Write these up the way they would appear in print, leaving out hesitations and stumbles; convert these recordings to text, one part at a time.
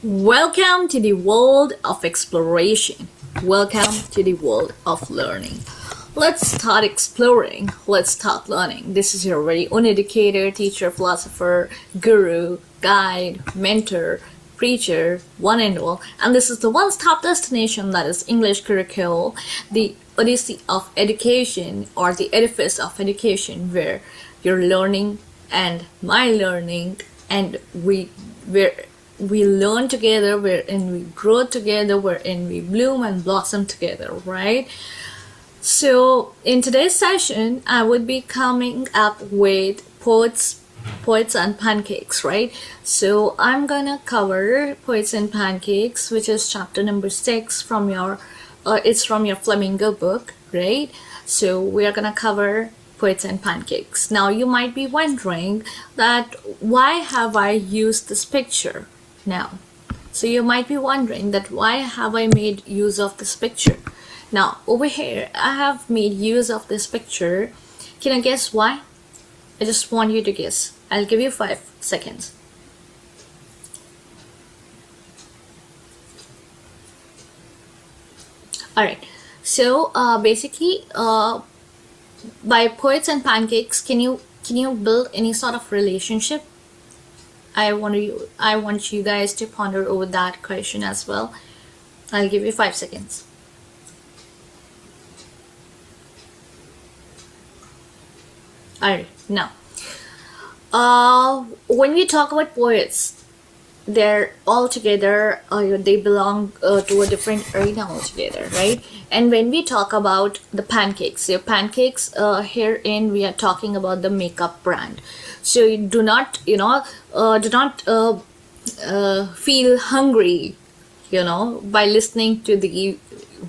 Welcome to the world of exploration. Welcome to the world of learning. Let's start exploring. Let's start learning. This is your very own educator, teacher, philosopher, guru, guide, mentor, preacher, one and all. And this is the one-stop destination that is English GURUKUL, the Odyssey of education or the edifice of education where your learning and my learning and we learn together, wherein we grow together, wherein we bloom and blossom together, right? So in today's session, I would be coming up with poets and pancakes, right? So I'm gonna cover Poets and Pancakes, which is chapter number 6 from your it's from your Flamingo book, right? So we are gonna cover Poets and Pancakes. Now you might be wondering that why have I used this picture now? So you might be wondering that why have I made use of this picture? Now over here I have made use of this picture. Can you guess why? I just want you to guess. I'll give you 5 seconds. Alright, so basically by Poets and Pancakes, can you build any sort of relationship? I want you guys to ponder over that question as well. I'll give you 5 seconds. Alright, now when we talk about poets, they're all together, they belong to a different arena altogether, right? And when we talk about the pancakes, so pancakes, herein we are talking about the makeup brand. So you do not feel hungry, by listening to the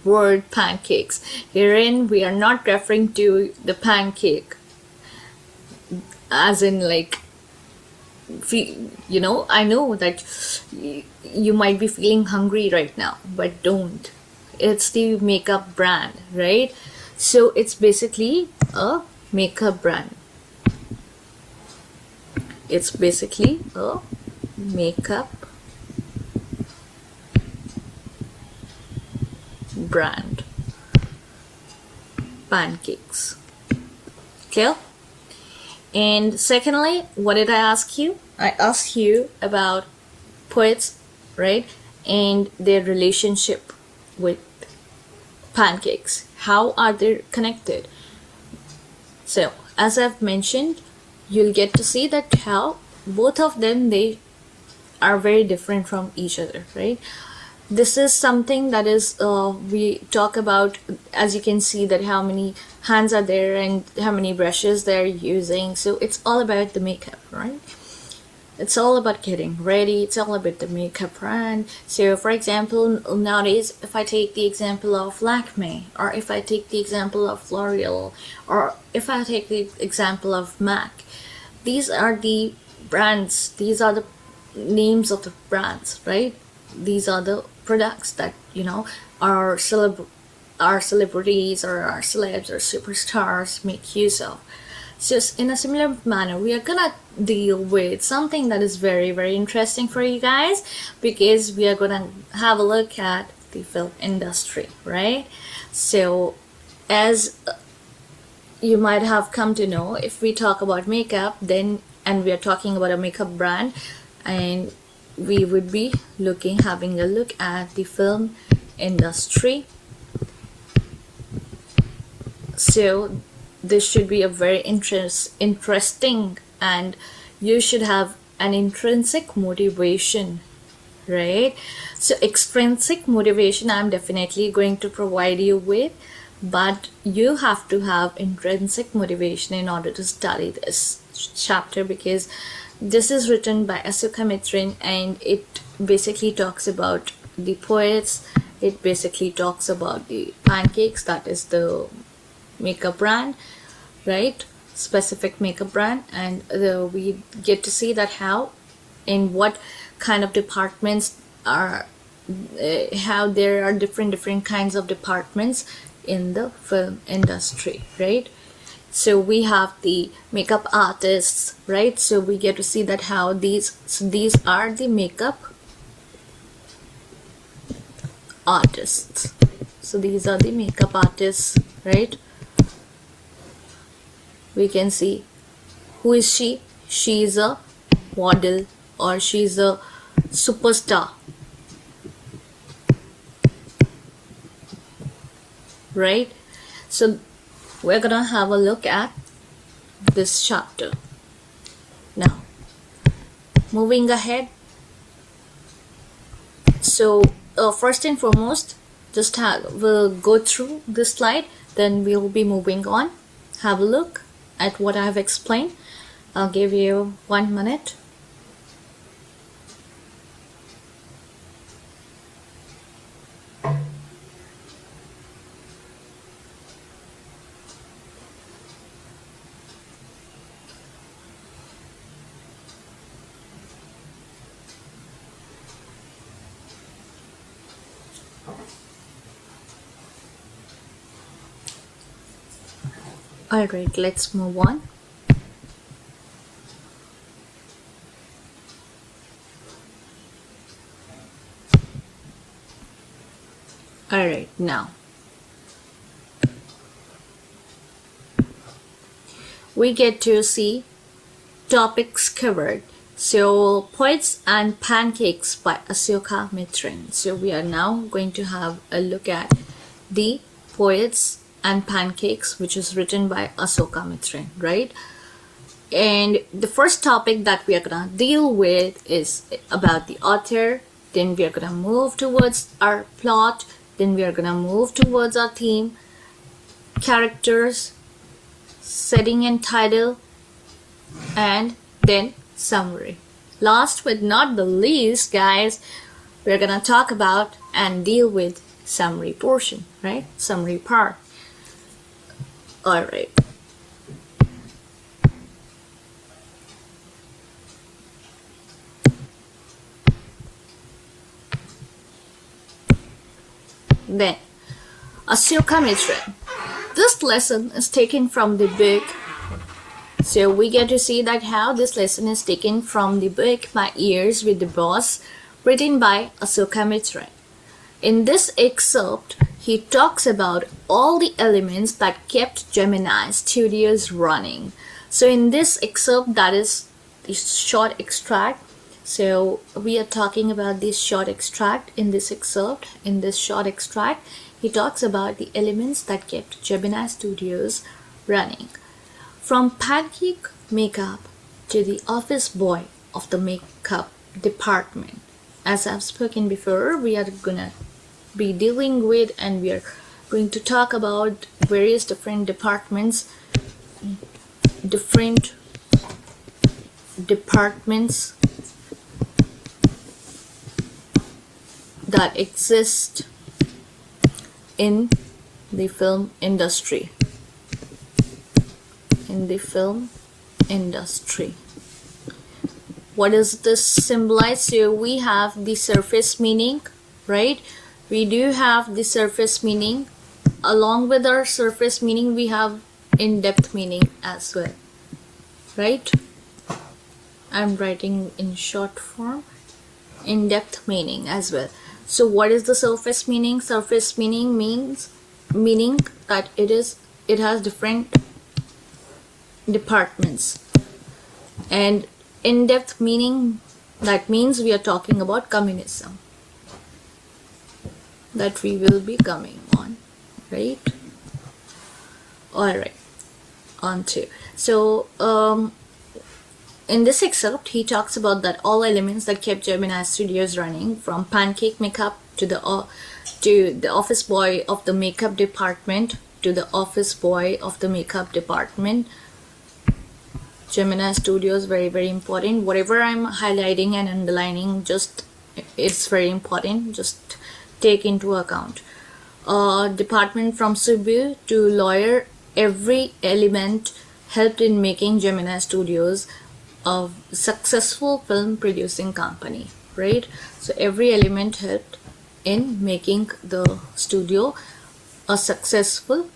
word pancakes. Herein we are not referring to the pancake as in like, I know that you might be feeling hungry right now, but don't. It's the makeup brand, right? So it's basically a makeup brand. It's basically a makeup brand. Pancakes. Clear? And secondly, what did I ask you? I asked you about poets, right? And their relationship with pancakes. How are they connected? So, as I've mentioned, you'll get to see that how both of them, they are very different from each other, right? This is something that is we talk about, as you can see, that how many hands are there and how many brushes they're using. So it's all about the makeup, right? It's all about getting ready. It's all about the makeup brand. So for example, nowadays, if I take the example of Lakme, or if I take the example of L'Oreal, or if I take the example of MAC, these are the brands. These are the names of the brands, right? These are the products that our celebrities or our celebs or superstars make use of. So in a similar manner, we are gonna deal with something that is very, very interesting for you guys, because we are gonna have a look at the film industry, right? So as you might have come to know, if we talk about makeup, then and we are talking about a makeup brand, and we would be having a look at the film industry. So this should be a very interesting, and you should have an intrinsic motivation, right? So extrinsic motivation I'm definitely going to provide you with, but you have to have intrinsic motivation in order to study this chapter, because this is written by Asuka Mitrin, and it basically talks about the poets. It basically talks about the pancakes, that is the makeup brand, right? Specific makeup brand. And we get to see that how, in what kind of departments are, how there are different kinds of departments in the film industry, right? So we have the makeup artists, right? So we get to see that how these are the makeup artists. So these are the makeup artists, right? We can see who is she. She is a model or she is a superstar, right? So we're gonna have a look at this chapter now. Moving ahead, so first and foremost, we'll go through this slide, then we'll be moving on. Have a look at what I have explained. I'll give you 1 minute. Alright, let's move on. Alright, now we get to see topics covered. So, Poets and Pancakes by Ashoka Mitran. So, we are now going to have a look at the Poets and Pancakes, which is written by Ashoka Mitran, right? And the first topic that we are gonna deal with is about the author. Then we are gonna move towards our plot. Then we are gonna move towards our theme, characters, setting and title, and then summary. Last but not the least, guys, we're gonna talk about and deal with summary portion, right? Summary part. Alright. Then, Ashoka Mitran. This lesson is taken from the book. So we get to see that how this lesson is taken from the book My Years with the Boss, written by Ashoka Mitran. In this excerpt, he talks about all the elements that kept Gemini Studios running. So in this excerpt, that is the short extract. So we are talking about this short extract in this excerpt. In this short extract, he talks about the elements that kept Gemini Studios running. From pancake makeup to the office boy of the makeup department. As I've spoken before, we are gonna be dealing with and we are going to talk about various different departments that exist in the film industry. What does this symbolize? So we have the surface meaning, right? We do have the surface meaning. Along with our surface meaning, we have in-depth meaning as well, right? I'm writing in short form. In-depth meaning as well. So what is the surface meaning? Surface meaning means that it has different departments. And in-depth meaning, that means we are talking about communism, that we will be coming on, right? Alright, on to. So in this excerpt, he talks about that all elements that kept Gemini Studios running, from pancake makeup to the office boy of the makeup department to the office boy of the makeup department. Gemini Studios, very, very important. Whatever I'm highlighting and underlining, it's very important. Just take into account. Department from Cebu to lawyer, every element helped in making Gemini Studios a successful film producing company, right? So every element helped in making the studio a successful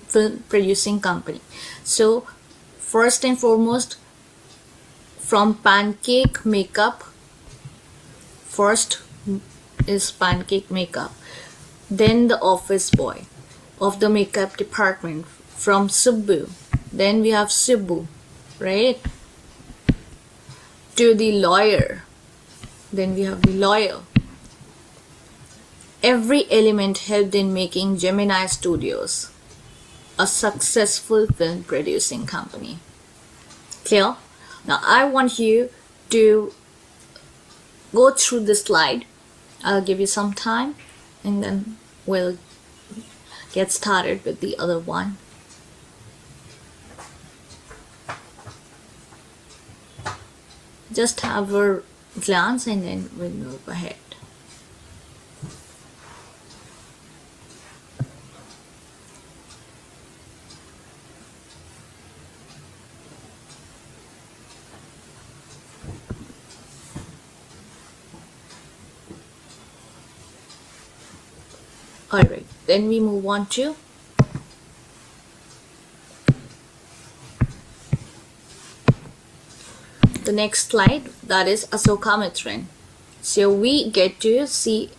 film producing company. So first and foremost, from pancake makeup, first is pancake makeup. Then the office boy of the makeup department from Subbu. Then we have Subbu, right? To the lawyer. Then we have the lawyer. Every element helped in making Gemini Studios a successful film producing company. Clear? Now I want you to go through this slide. I'll give you some time and then we'll get started with the other one. Just have a glance and then we'll move ahead. Alright, then we move on to the next slide, that is Asoka Mitran. So we get to see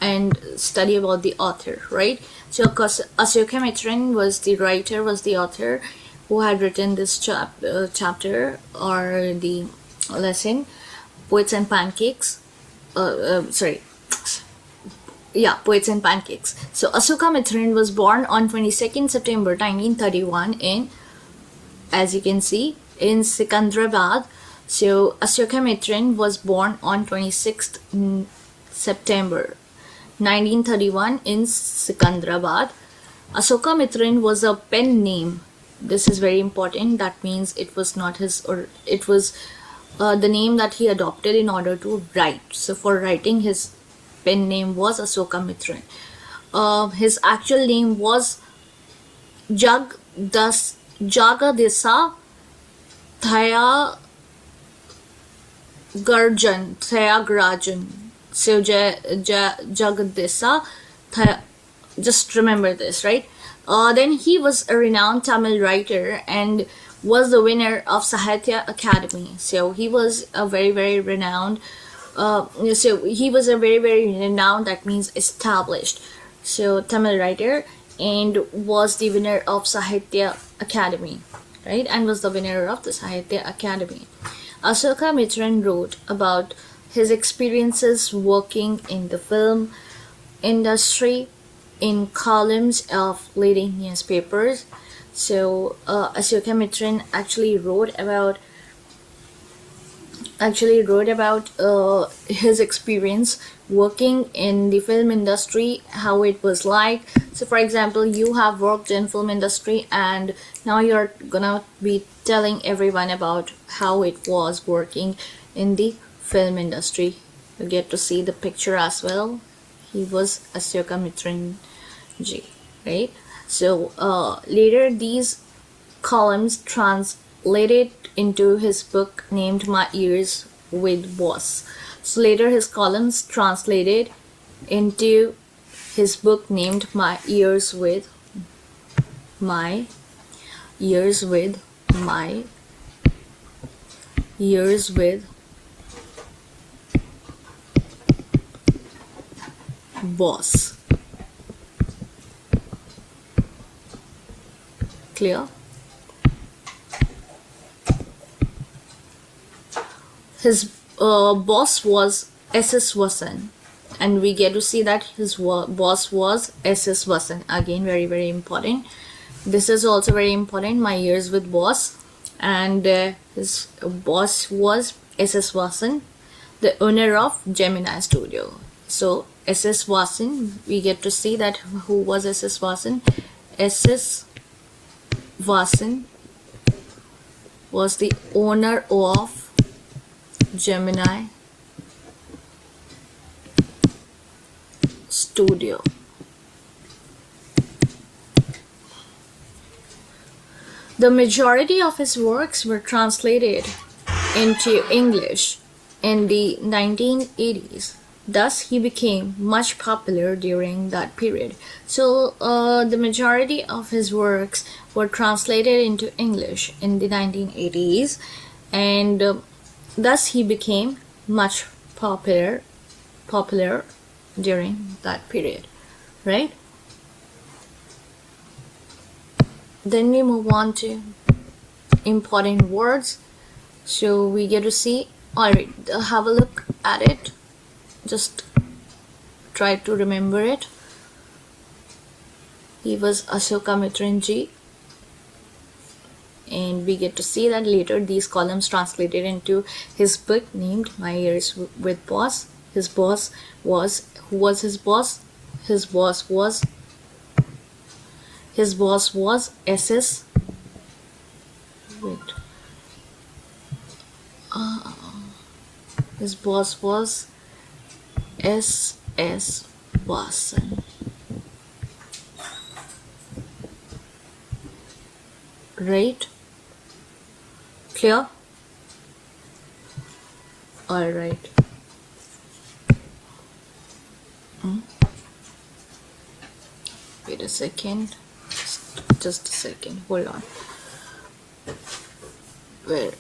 and study about the author, right? So Asoka Mitran was the writer, was the author who had written this chapter or the lesson, Poets and Pancakes. Poets and Pancakes. So Asoka Mitran was born on 22nd September 1931 in, as you can see, in Sikandrabad. So Asoka Mitran was born on 26th September 1931 in Sikandrabad. Asoka Mitran was a pen name. This is very important. That means it was not his, or it was the name that he adopted in order to write. So for writing, his pen name was Asoka Mitran. His actual name was Jagadisa Thayagarajan. So Jagadisa Thaya, just remember this, right? Then he was a renowned Tamil writer and was the winner of Sahitya Academy. So he was a very, very renowned that means established, so Tamil writer, and was the winner of Sahitya Academy, right? And was the winner of the Sahitya Academy. Asoka Mitran wrote about his experiences working in the film industry in columns of leading newspapers. So Asoka Mitran actually wrote about his experience working in the film industry, how it was like. So for example, you have worked in film industry and now you're gonna be telling everyone about how it was working in the film industry. You get to see the picture as well. He was Asoka Mitran ji, right? So later these columns translated into his book named My Years with Boss. So later his columns translated into his book named My Years with Boss. Clear? His boss was S.S. Vasan, and we get to see that his boss was S.S. Vasan. Again, very, very important. This is also very important, My Years with Boss, and his boss was S.S. Vasan, the owner of Gemini Studio. So S.S. Vasan, we get to see that who was S.S. Vasan. S.S. Vasan was the owner of Gemini Studio. The majority of his works were translated into English in the 1980s. Thus, he became much popular during that period. So, the majority of his works were translated into English in the 1980s, and thus he became much popular during that period, right? Then we move on to important words. So we get to see, alright, have a look at it, just try to remember it. He was Ashoka Mitranji, and we get to see that later these columns translated into his book named My Years with Boss. His boss was, who was his boss? His boss was SS. Wait. His boss was SS Vasan. Right? Clear? Alright. Wait a second. Just a second. Hold on. Where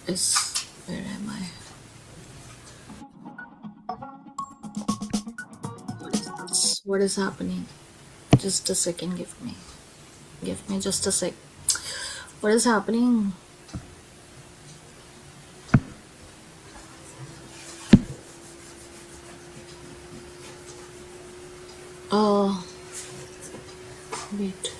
am I? What is happening? Just a second. Give me just a sec. What is happening? Oh, wait.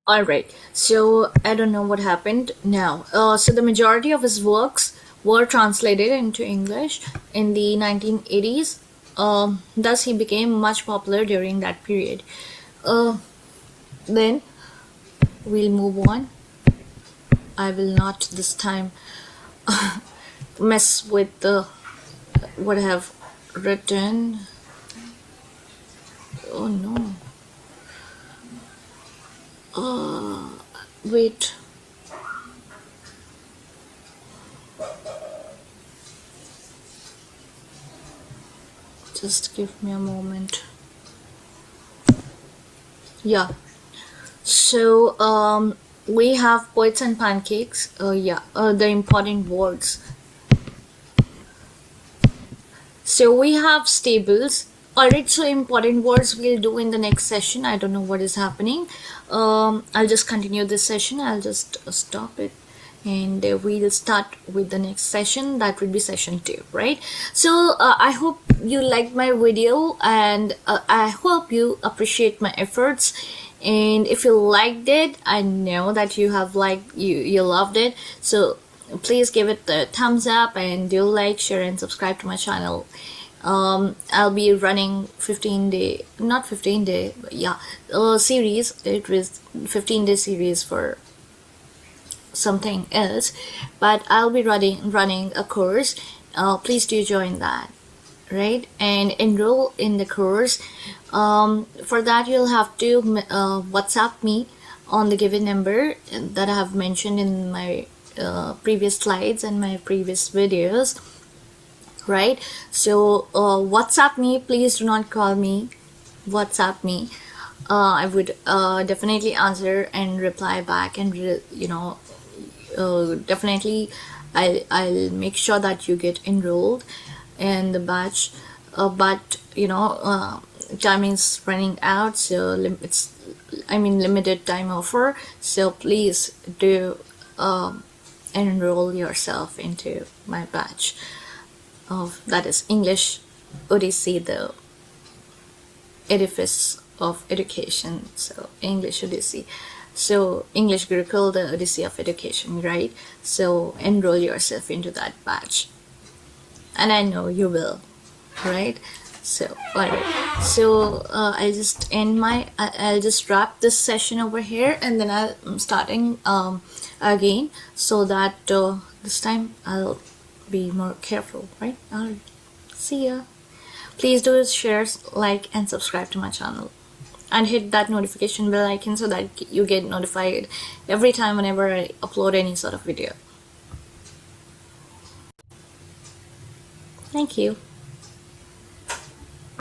All right, so I don't know what happened now. So the majority of his works were translated into English in the 1980s. Thus, he became much popular during that period. Then we'll move on. I will not this time mess with what I have written. Oh no. Wait. Just give me a moment. Yeah. So we have poets and pancakes. The important words. So we have stables. Alright, so important words we'll do in the next session. I don't know what is happening. I'll just continue this session. I'll just stop it, and we'll start with the next session. That would be session 2, right? So I hope you liked my video, and I hope you appreciate my efforts. And if you liked it, I know that you have you loved it. So please give it the thumbs up, and do like, share, and subscribe to my channel. I'll be running 15-day, not 15-day, but yeah, series. It was 15-day series for something else, but I'll be running a course. Please do join that, right? And enroll in the course. For that, you'll have to WhatsApp me on the given number that I have mentioned in my previous slides and my previous videos. Right, so WhatsApp me. Please do not call me. WhatsApp me. I would definitely answer and reply back, and definitely I'll make sure that you get enrolled in the batch. But time is running out, so it's limited time offer. So please do enroll yourself into my batch. That is English Odyssey, the edifice of education. So English Odyssey. So English Gurukul, the Odyssey of education, right? So enroll yourself into that batch, and I know you will, right? So alright. So I'll just wrap this session over here, and then I'm starting again, so that this time I'll be more careful, right? Alright, see ya. Please do share, like, and subscribe to my channel, and hit that notification bell icon so that you get notified every time whenever I upload any sort of video. Thank you.